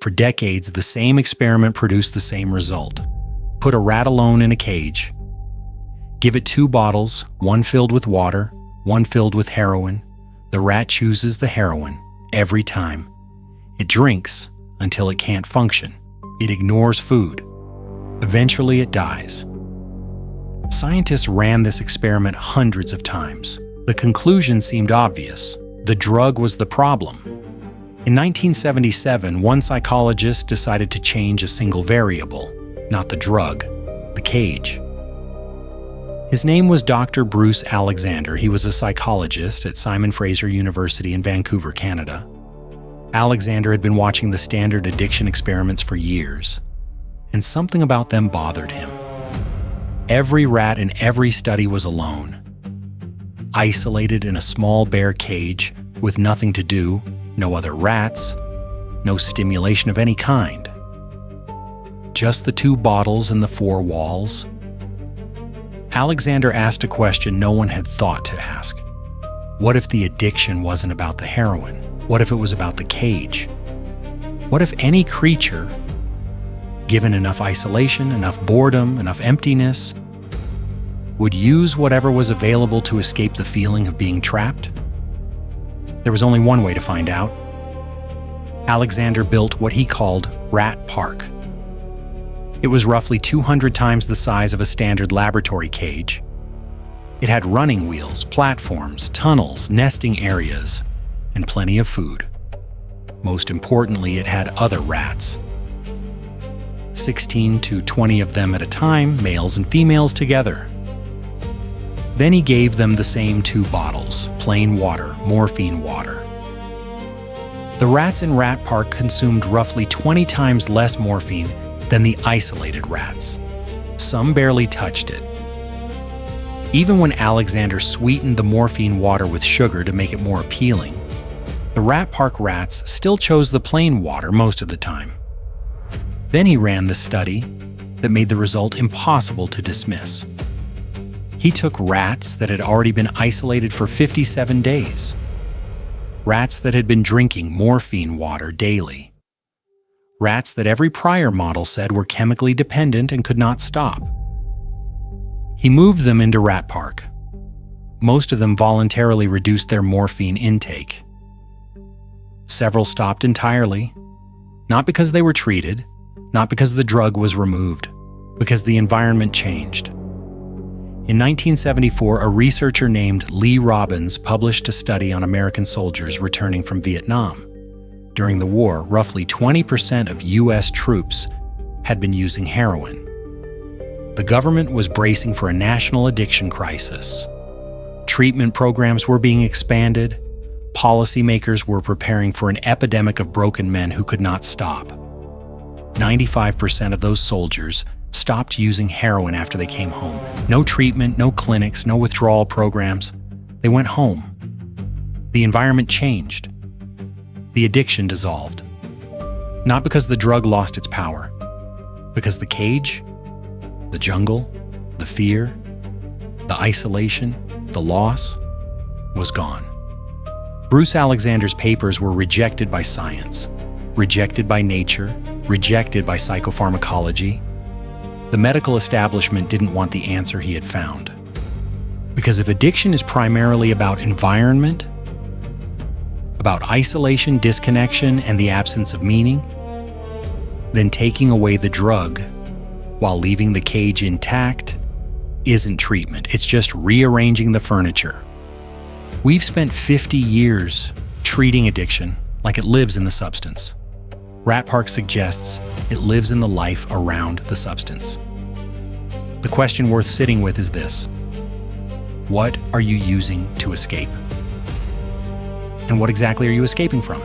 For decades, the same experiment produced the same result. Put a rat alone in a cage. Give it 2 bottles, one filled with water, one filled with heroin. The rat chooses the heroin every time. It drinks until it can't function. It ignores food. Eventually, it dies. Scientists ran this experiment hundreds of times. The conclusion seemed obvious. The drug was the problem. In 1977, one psychologist decided to change a single variable, not the drug, the cage. His name was Dr. Bruce Alexander. He was a psychologist at Simon Fraser University in Vancouver, Canada. Alexander had been watching the standard addiction experiments for years, and something about them bothered him. Every rat in every study was alone, isolated in a small bare cage with nothing to do, no other rats, no stimulation of any kind. Just the 2 bottles and the 4 walls. Alexander asked a question no one had thought to ask. What if the addiction wasn't about the heroin? What if it was about the cage? What if any creature, given enough isolation, enough boredom, enough emptiness, would use whatever was available to escape the feeling of being trapped? There was only one way to find out. Alexander built what he called ratpark. It was roughly 200 times the size of a standard laboratory cage. It had running wheels, platforms, tunnels, nesting areas, and plenty of food. Most importantly, it had other rats. 16 to 20 of them at a time, males and females together. Then he gave them the same 2 bottles, plain water, morphine water. The rats in ratpark consumed roughly 20 times less morphine than the isolated rats. Some barely touched it. Even when Alexander sweetened the morphine water with sugar to make it more appealing, the ratpark rats still chose the plain water most of the time. Then he ran the study that made the result impossible to dismiss. He took rats that had already been isolated for 57 days. Rats that had been drinking morphine water daily. Rats that every prior model said were chemically dependent and could not stop. He moved them into ratpark. Most of them voluntarily reduced their morphine intake. Several stopped entirely, not because they were treated, not because the drug was removed, because the environment changed. In 1974, a researcher named Lee Robbins published a study on American soldiers returning from Vietnam. During the war, roughly 20% of U.S. troops had been using heroin. The government was bracing for a national addiction crisis. Treatment programs were being expanded. Policymakers were preparing for an epidemic of broken men who could not stop. 95% of those soldiers stopped using heroin after they came home. No treatment, no clinics, no withdrawal programs. They went home. The environment changed. The addiction dissolved. Not because the drug lost its power, because the cage, the jungle, the fear, the isolation, the loss was gone. Bruce Alexander's papers were rejected by science, rejected by nature, rejected by psychopharmacology. The medical establishment didn't want the answer he had found. Because if addiction is primarily about environment, about isolation, disconnection, and the absence of meaning, then taking away the drug while leaving the cage intact isn't treatment. It's just rearranging the furniture. We've spent 50 years treating addiction like it lives in the substance. ratpark suggests it lives in the life around the substance. The question worth sitting with is this: what are you using to escape? And what exactly are you escaping from?